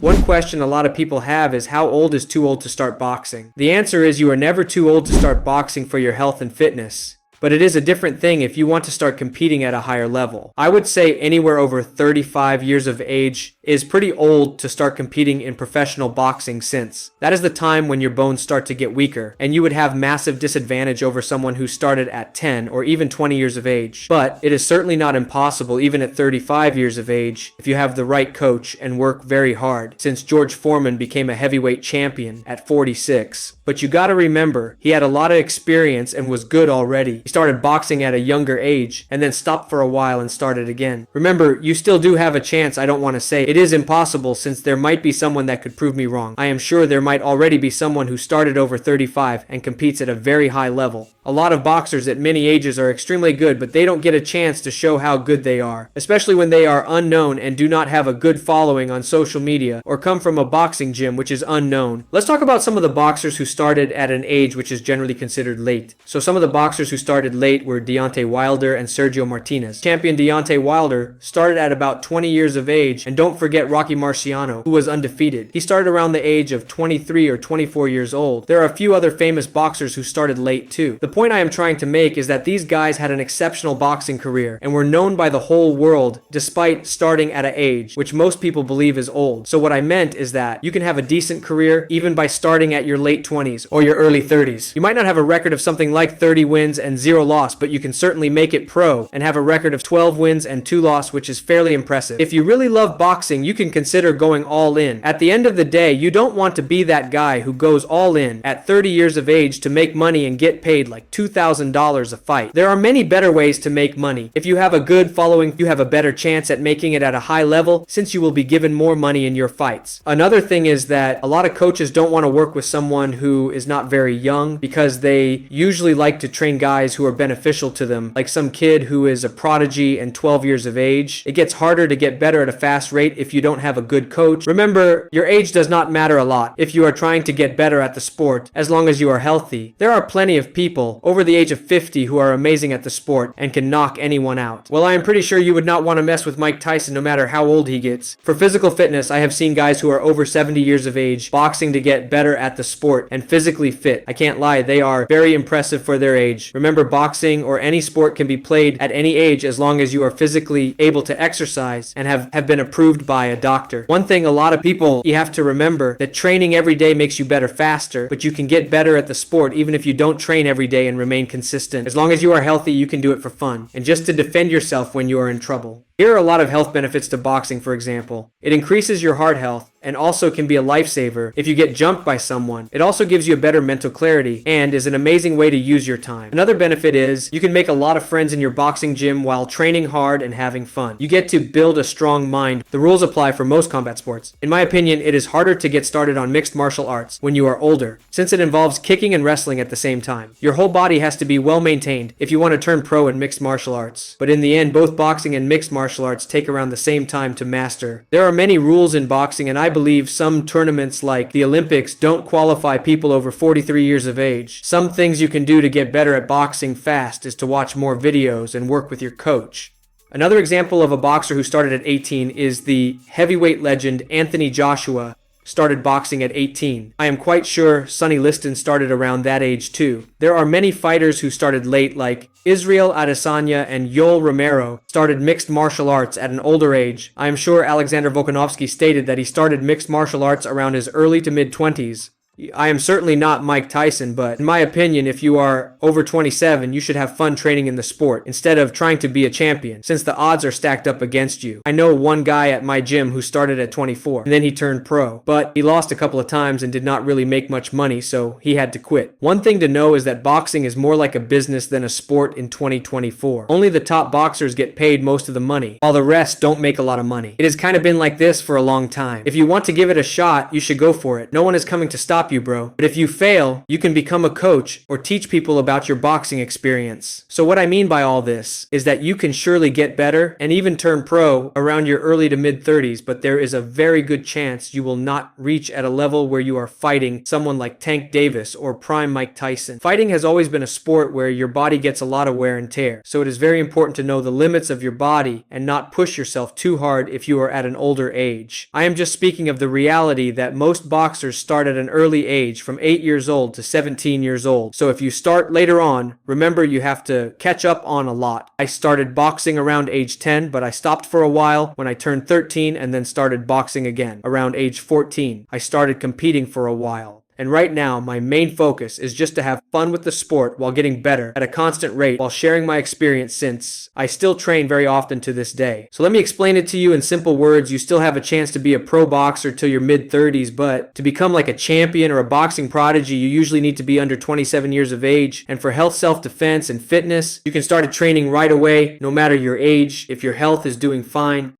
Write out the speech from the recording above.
One question a lot of people have is how old is too old to start boxing? The answer is you are never too old to start boxing for your health and fitness. But it is a different thing if you want to start competing at a higher level. I would say anywhere over 35 years of age is pretty old to start competing in professional boxing, since that is the time when your bones start to get weaker and you would have massive disadvantage over someone who started at 10 or even 20 years of age. But it is certainly not impossible even at 35 years of age if you have the right coach and work very hard, since George Foreman became a heavyweight champion at 46. But you gotta remember, he had a lot of experience and was good already. He started boxing at a younger age and then stopped for a while and started again. Remember, you still do have a chance. I don't want to say it is impossible, since there might be someone that could prove me wrong. I am sure there might already be someone who started over 35 and competes at a very high level. A lot of boxers at many ages are extremely good, but they don't get a chance to show how good they are, especially when they are unknown and do not have a good following on social media or come from a boxing gym which is unknown. Let's talk about some of the boxers who started at an age which is generally considered late. So some of the boxers who started late were Deontay Wilder and Sergio Martinez. Champion Deontay Wilder started at about 20 years of age, and don't forget Rocky Marciano, who was undefeated. He started around the age of 23 or 24 years old. There are a few other famous boxers who started late too. The point I am trying to make is that these guys had an exceptional boxing career and were known by the whole world despite starting at an age which most people believe is old. So what I meant is that you can have a decent career even by starting at your late 20s or your early 30s. You might not have a record of something like 30 wins and 0 loss, but you can certainly make it pro and have a record of 12 wins and 2 loss, which is fairly impressive. If you really love boxing, you can consider going all in. At the end of the day, you don't want to be that guy who goes all in at 30 years of age to make money and get paid like $2,000 a fight. There are many better ways to make money. If you have a good following, you have a better chance at making it at a high level, since you will be given more money in your fights. Another thing is that a lot of coaches don't want to work with someone who is not very young, because they usually like to train guys who are beneficial to them, like some kid who is a prodigy and 12 years of age. It gets harder to get better at a fast rate if you don't have a good coach. Remember, your age does not matter a lot if you are trying to get better at the sport, as long as you are healthy. There are plenty of people over the age of 50 who are amazing at the sport and can knock anyone out. Well, I am pretty sure you would not want to mess with Mike Tyson no matter how old he gets. For physical fitness, I have seen guys who are over 70 years of age boxing to get better at the sport and physically fit. I can't lie, they are very impressive for their age. Remember, boxing or any sport can be played at any age as long as you are physically able to exercise and have been approved by a doctor. One thing a lot of people, you have to remember that training every day makes you better faster, but you can get better at the sport even if you don't train every day and remain consistent. As long as you are healthy, you can do it for fun and just to defend yourself when you are in trouble. Here are a lot of health benefits to boxing, for example. It increases your heart health and also can be a lifesaver if you get jumped by someone. It also gives you a better mental clarity and is an amazing way to use your time. Another benefit is you can make a lot of friends in your boxing gym while training hard and having fun. You get to build a strong mind. The rules apply for most combat sports. In my opinion, it is harder to get started on mixed martial arts when you are older, since it involves kicking and wrestling at the same time. Your whole body has to be well maintained if you want to turn pro in mixed martial arts. But in the end, both boxing and mixed martial arts take around the same time to master. There are many rules in boxing, and I believe some tournaments like the Olympics don't qualify people over 43 years of age. Some things you can do to get better at boxing fast is to watch more videos and work with your coach. Another example of a boxer who started at 18 is the heavyweight legend Anthony Joshua. Started boxing at 18. I am quite sure Sonny Liston started around that age too. There are many fighters who started late, like Israel Adesanya and Yoel Romero started mixed martial arts at an older age. I am sure Alexander Volkanovski stated that he started mixed martial arts around his early to mid-20s. I am certainly not Mike Tyson, but in my opinion, if you are over 27, you should have fun training in the sport instead of trying to be a champion, since the odds are stacked up against you. I know one guy at my gym who started at 24, and then he turned pro, but he lost a couple of times and did not really make much money, so he had to quit. One thing to know is that boxing is more like a business than a sport in 2024. Only the top boxers get paid most of the money, while the rest don't make a lot of money. It has kind of been like this for a long time. If you want to give it a shot, you should go for it. No one is coming to stop stop you, bro. But if you fail, you can become a coach or teach people about your boxing experience. So what I mean by all this is that you can surely get better and even turn pro around your early to mid 30s, but there is a very good chance you will not reach at a level where you are fighting someone like Tank Davis or prime Mike Tyson. Fighting has always been a sport where your body gets a lot of wear and tear, so it is very important to know the limits of your body and not push yourself too hard if you are at an older age. I am just speaking of the reality that most boxers start at an early age, from 8 years old to 17 years old. So if you start later on, remember you have to catch up on a lot. I started boxing around age 10, but I stopped for a while when I turned 13 and then started boxing again around age 14. I started competing for a while. And right now, my main focus is just to have fun with the sport while getting better at a constant rate while sharing my experience, since I still train very often to this day. So let me explain it to you in simple words. You still have a chance to be a pro boxer till your mid-30s, but to become like a champion or a boxing prodigy, you usually need to be under 27 years of age. And for health, self-defense, and fitness, you can start training right away, no matter your age. If your health is doing fine,